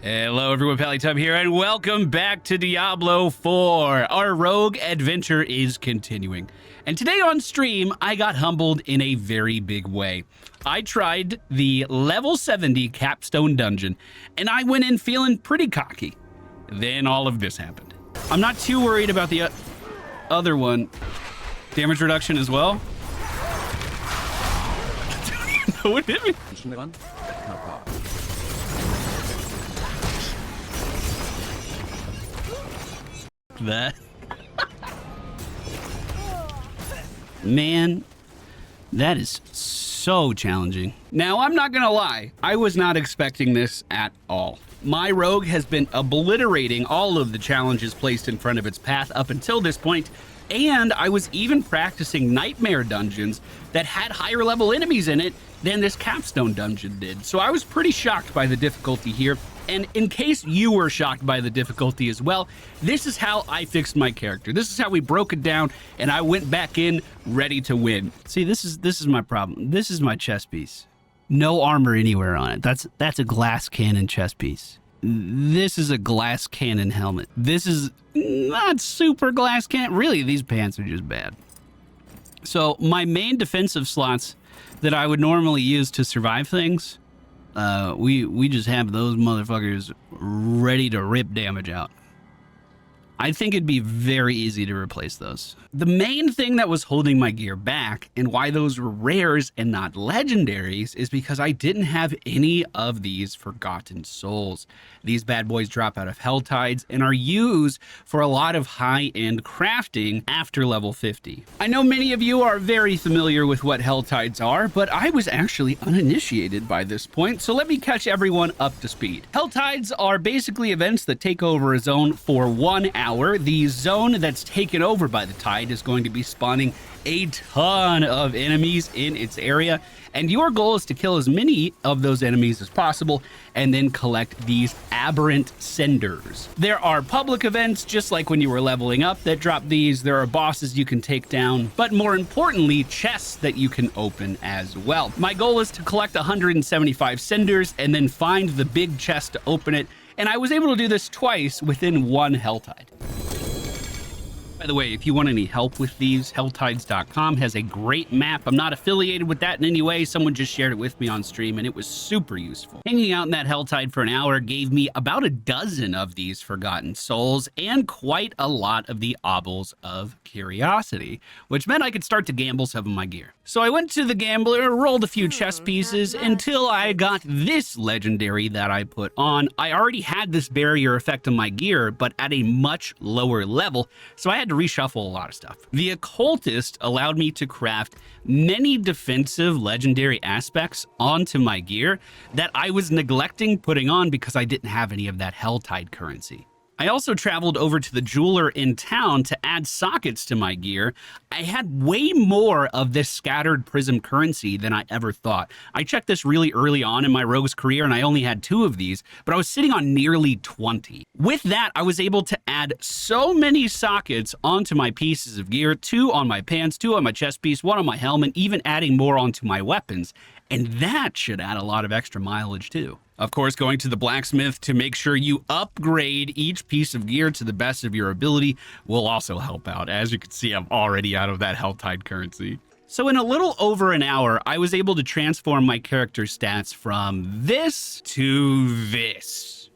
Hello everyone, MFPallytime here, and welcome back to Diablo 4. Our rogue adventure is continuing. And today on stream, I got humbled in a very big way. I tried the level 70 Capstone Dungeon, and I went in feeling pretty cocky. Then all of this happened. I'm not too worried about the other one. Damage reduction as well? I don't even know what hit me. That man, that is so challenging. Now, I'm not gonna lie, I was not expecting this at all. My rogue has been obliterating all of the challenges placed in front of its path up until this point, and I was even practicing nightmare dungeons that had higher level enemies in it than this Capstone Dungeon did. So I was pretty shocked by the difficulty here. And in case you were shocked by the difficulty as well, this is how I fixed my character. This is how we broke it down, and I went back in ready to win. See, this is my problem. This is my chest piece. No armor anywhere on it. That's a glass cannon chest piece. This is a glass cannon helmet. This is not super glass cannon. Really, these pants are just bad. So my main defensive slots that I would normally use to survive things, we just have those motherfuckers ready to rip damage out. I think it'd be very easy to replace those. The main thing that was holding my gear back and why those were rares and not legendaries is because I didn't have any of these Forgotten Souls. These bad boys drop out of Hell Tides and are used for a lot of high-end crafting after level 50. I know many of you are very familiar with what Hell Tides are, but I was actually uninitiated by this point, so let me catch everyone up to speed. Hell Tides are basically events that take over a zone for 1 hour. The zone that's taken over by the tide is going to be spawning a ton of enemies in its area, and your goal is to kill as many of those enemies as possible and then collect these aberrant cinders. There are public events, just like when you were leveling up, that drop these. There are bosses you can take down, but more importantly, chests that you can open as well. My goal is to collect 175 cinders and then find the big chest to open it, and I was able to do this twice within 1 Hell Tide. By the way, if you want any help with these, helltides.com has a great map. I'm not affiliated with that in any way. Someone just shared it with me on stream, and it was super useful. Hanging out in that Helltide for an hour gave me about a dozen of these Forgotten Souls and quite a lot of the Obels of Curiosity, which meant I could start to gamble some of my gear. So I went to the gambler, rolled a few chess pieces until I got this legendary that I put on. I already had this barrier effect on my gear, but at a much lower level, so I had to reshuffle a lot of stuff. The Occultist allowed me to craft many defensive legendary aspects onto my gear that I was neglecting putting on because I didn't have any of that Helltide currency. I also traveled over to the jeweler in town to add sockets to my gear. I had way more of this scattered prism currency than I ever thought. I checked this really early on in my rogue's career and I only had 2 of these, but I was sitting on nearly 20. With that, I was able to add so many sockets onto my pieces of gear, 2 on my pants, 2 on my chest piece, 1 on my helmet, even adding more onto my weapons. And that should add a lot of extra mileage too. Of course, going to the blacksmith to make sure you upgrade each piece of gear to the best of your ability will also help out. As you can see, I'm already out of that Helltide currency. So in a little over an hour, I was able to transform my character stats from this to this.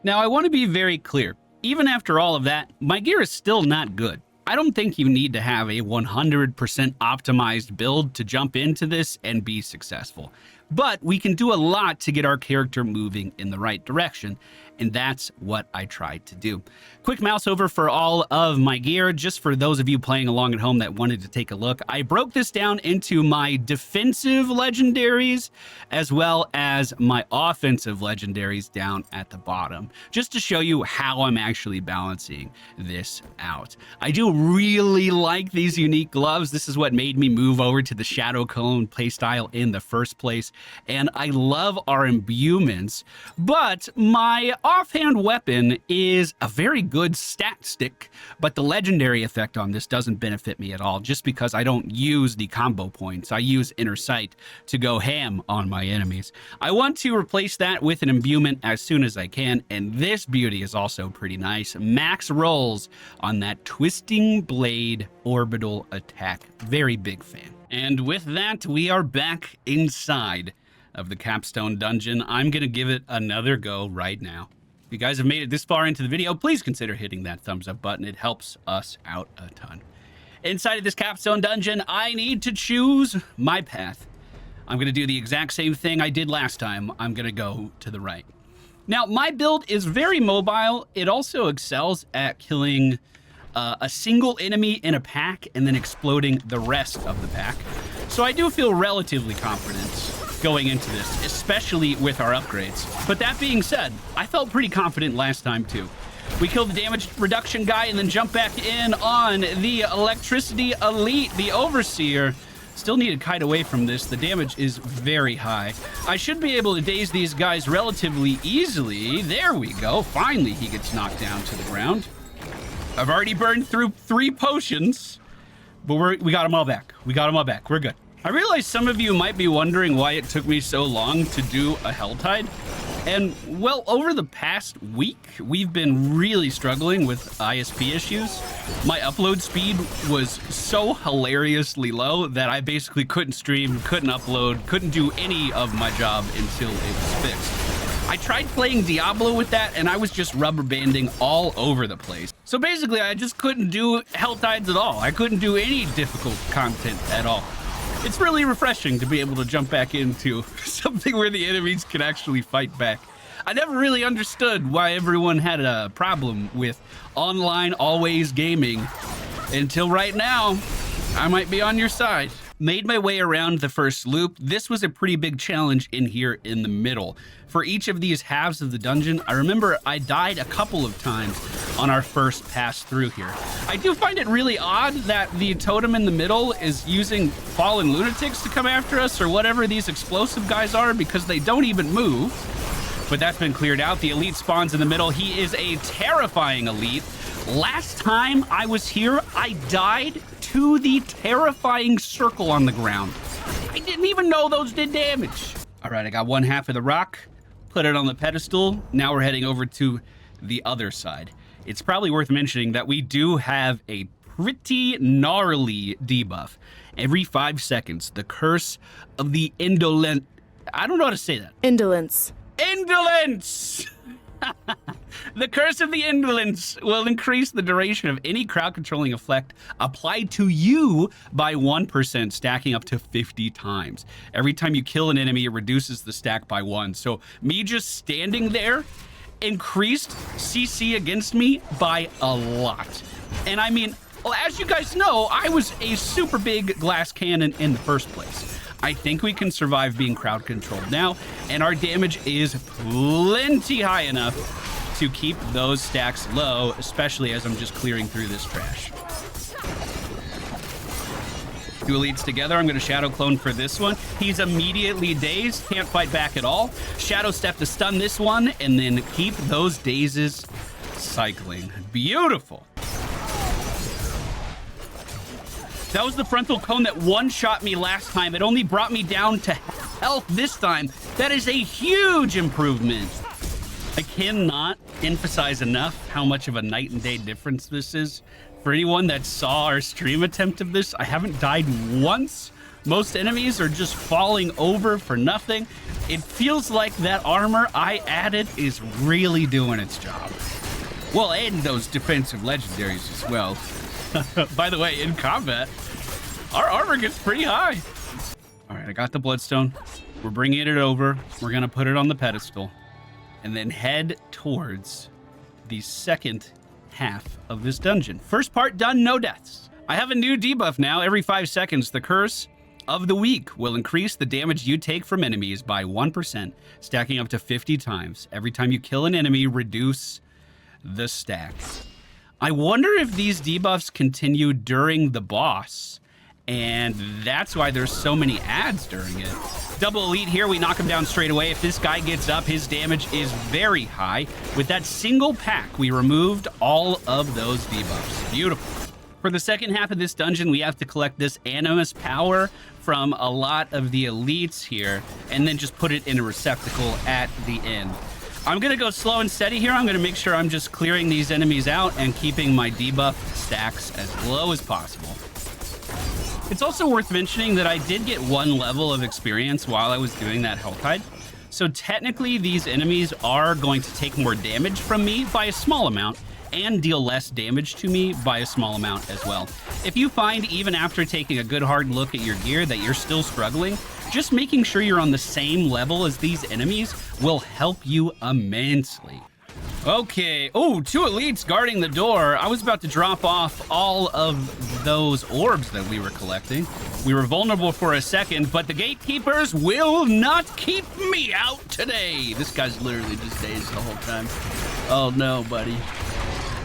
Now, I want to be very clear. Even after all of that, my gear is still not good. I don't think you need to have a 100% optimized build to jump into this and be successful. But we can do a lot to get our character moving in the right direction, and that's what I tried to do. Quick mouse over for all of my gear, just for those of you playing along at home that wanted to take a look. I broke this down into my defensive legendaries as well as my offensive legendaries down at the bottom, just to show you how I'm actually balancing this out. I do really like these unique gloves. This is what made me move over to the Shadow Cone playstyle in the first place. and I love our imbuements, but my offhand weapon is a very good stat stick, but the legendary effect on this doesn't benefit me at all, just because I don't use the combo points. I use Inner Sight to go ham on my enemies. I want to replace that with an imbuement as soon as I can, and this beauty is also pretty nice. Max rolls on that Twisting Blade orbital attack. Very big fan. And with that, we are back inside of the Capstone Dungeon. I'm going to give it another go right now. If you guys have made it this far into the video, please consider hitting that thumbs up button. It helps us out a ton. Inside of this Capstone Dungeon, I need to choose my path. I'm going to do the exact same thing I did last time. I'm going to go to the right. Now, my build is very mobile. It also excels at killing a single enemy in a pack and then exploding the rest of the pack. So I do feel relatively confident going into this, especially with our upgrades. But that being said, I felt pretty confident last time too. We killed the damage reduction guy and then jump back in on the electricity elite, the overseer. Still need to kite away from this. The damage is very high. I should be able to daze these guys relatively easily. There we go. Finally, he gets knocked down to the ground. I've already burned through 3 potions, but we got them all back. We got them all back. We're good. I realize some of you might be wondering why it took me so long to do a Helltide. And, well, over the past week, we've been really struggling with ISP issues. My upload speed was so hilariously low that I basically couldn't stream, couldn't upload, couldn't do any of my job until it was fixed. I tried playing Diablo with that, and I was just rubber banding all over the place. So basically, I just couldn't do Helltides at all. I couldn't do any difficult content at all. It's really refreshing to be able to jump back into something where the enemies can actually fight back. I never really understood why everyone had a problem with online always gaming until right now. I might be on your side. Made my way around the first loop. This was a pretty big challenge in here in the middle. For each of these halves of the dungeon, I remember I died a couple of times on our first pass through here. I do find it really odd that the totem in the middle is using fallen lunatics to come after us, or whatever these explosive guys are, because they don't even move. But that's been cleared out. The elite spawns in the middle. He is a terrifying elite. Last time I was here, I died to the terrifying circle on the ground. I didn't even know those did damage. All right, I got one half of the rock, put it on the pedestal. Now we're heading over to the other side. It's probably worth mentioning that we do have a pretty gnarly debuff. Every 5 seconds, the curse of the indolent... I don't know how to say that. Indolence. Indolence! The curse of the indolence will increase the duration of any crowd controlling effect applied to you by 1%, stacking up to 50 times. Every time you kill an enemy, it reduces the stack by 1. So me just standing there increased CC against me by a lot. And I mean, well, as you guys know, I was a super big glass cannon in the first place. I think we can survive being crowd controlled now, and our damage is plenty high enough to keep those stacks low, especially as I'm just clearing through this trash. 2 elites together. I'm going to Shadow Clone for this one. He's immediately dazed, can't fight back at all. Shadow Step to stun this one, and then keep those dazes cycling. Beautiful. That was the frontal cone that one-shot me last time. It only brought me down to health this time. That is a huge improvement. I cannot emphasize enough how much of a night and day difference this is. For anyone that saw our stream attempt of this, I haven't died once. Most enemies are just falling over for nothing. It feels like that armor I added is really doing its job. Well, and those defensive legendaries as well. By the way, in combat, our armor gets pretty high. All right, I got the bloodstone. We're bringing it over. We're going to put it on the pedestal and then head towards the second half of this dungeon. First part done, no deaths. I have a new debuff now. Every 5 seconds, the curse of the week will increase the damage you take from enemies by 1%, stacking up to 50 times. Every time you kill an enemy, reduce the stack. I wonder if these debuffs continue during the boss and that's why there's so many ads during it. Double elite here, we knock him down straight away. If this guy gets up, his damage is very high. With that single pack, we removed all of those debuffs. Beautiful. For the second half of this dungeon, we have to collect this animus power from a lot of the elites here, and then just put it in a receptacle at the end. I'm gonna go slow and steady here. I'm gonna make sure I'm just clearing these enemies out and keeping my debuff stacks as low as possible. It's also worth mentioning that I did get 1 level of experience while I was doing that health hide. So technically these enemies are going to take more damage from me by a small amount and deal less damage to me by a small amount as well. If you find even after taking a good hard look at your gear that you're still struggling, just making sure you're on the same level as these enemies will help you immensely. Okay, oh, 2 elites guarding the door. I was about to drop off all of those orbs that we were collecting. We were vulnerable for a second, but the gatekeepers will not keep me out today. This guy's literally just dazed the whole time. Oh no, buddy.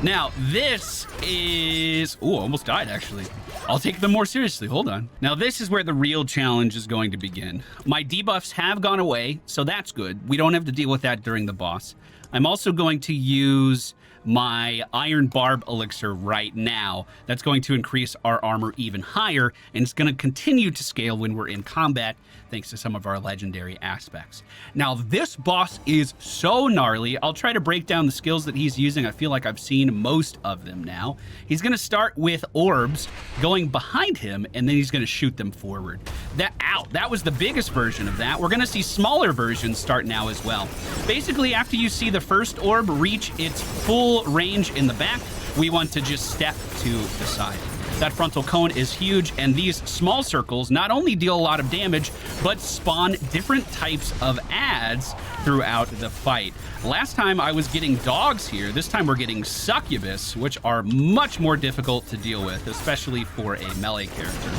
Now, this is... Ooh, almost died, actually. I'll take them more seriously. Hold on. Now, this is where the real challenge is going to begin. My debuffs have gone away, so that's good. We don't have to deal with that during the boss. I'm also going to use my Iron Barb elixir right now. That's going to increase our armor even higher, and it's going to continue to scale when we're in combat, thanks to some of our legendary aspects. Now, this boss is so gnarly. I'll try to break down the skills that he's using. I feel like I've seen most of them now. He's going to start with orbs going behind him, and then he's going to shoot them forward. That was the biggest version of that. We're going to see smaller versions start now as well. Basically, after you see the first orb reach its full range in the back, we want to just step to the side. That frontal cone is huge, and these small circles not only deal a lot of damage, but spawn different types of ads throughout the fight. Last time I was getting dogs here. This time we're getting succubus, which are much more difficult to deal with, especially for a melee character.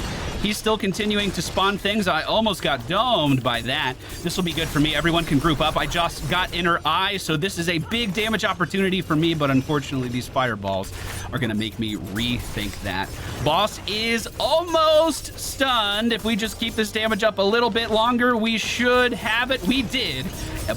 He's still continuing to spawn things. I almost got domed by that. This will be good for me. Everyone can group up. I just got inner eye, so this is a big damage opportunity for me, but unfortunately these fireballs are gonna make me rethink that. Boss is almost stunned. If we just keep this damage up a little bit longer, we should have it. We did,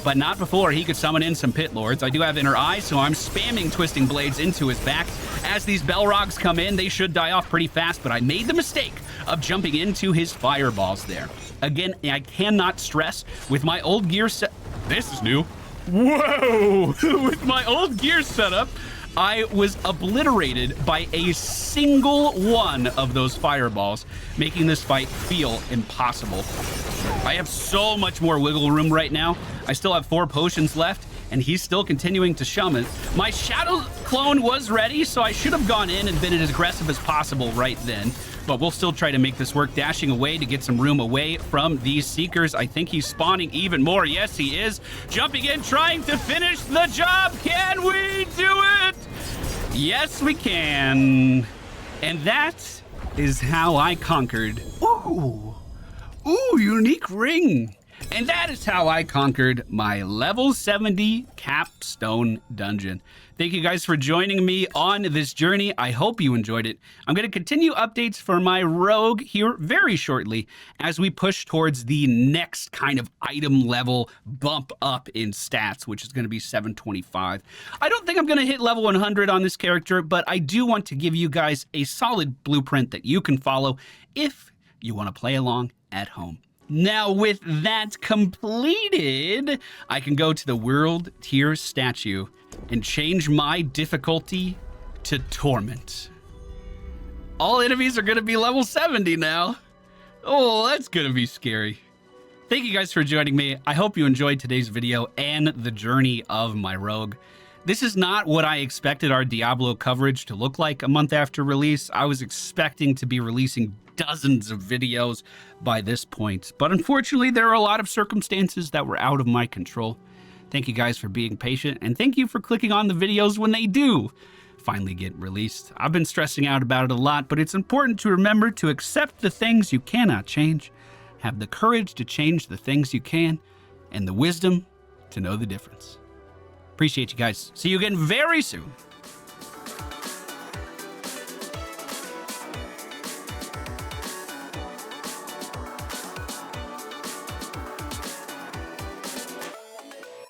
but not before he could summon in some pit lords. I do have inner eye, so I'm spamming twisting blades into his back. As these Belrogs come in, they should die off pretty fast, but I made the mistake of jumping into his fireballs there. Again, I cannot stress with my old gear set. This is new. Whoa! With my old gear setup, I was obliterated by a single one of those fireballs, making this fight feel impossible. I have so much more wiggle room right now. I still have 4 potions left, and he's still continuing to summon. My shadow clone was ready, so I should have gone in and been as aggressive as possible right then. But we'll still try to make this work, dashing away to get some room away from these Seekers. I think he's spawning even more. Yes, he is. Jumping in, trying to finish the job. Can we do it? Yes, we can. And that is how I conquered. Ooh, unique ring. And that is how I conquered my level 70 Capstone Dungeon. Thank you guys for joining me on this journey. I hope you enjoyed it. I'm going to continue updates for my rogue here very shortly as we push towards the next kind of item level bump up in stats, which is going to be 725. I don't think I'm going to hit level 100 on this character, but I do want to give you guys a solid blueprint that you can follow if you want to play along at home. Now, with that completed, I can go to the world tier statue and change my difficulty to Torment. All enemies are going to be level 70 now. Oh, that's going to be scary. Thank you guys for joining me. I hope you enjoyed today's video and the journey of my rogue. This is not what I expected our Diablo coverage to look like a month after release. I was expecting to be releasing dozens of videos by this point, but unfortunately there are a lot of circumstances that were out of my control. Thank you guys for being patient, and thank you for clicking on the videos when they do finally get released. I've been stressing out about it a lot, but it's important to remember to accept the things you cannot change, have the courage to change the things you can, and the wisdom to know the difference. Appreciate you guys. See you again very soon.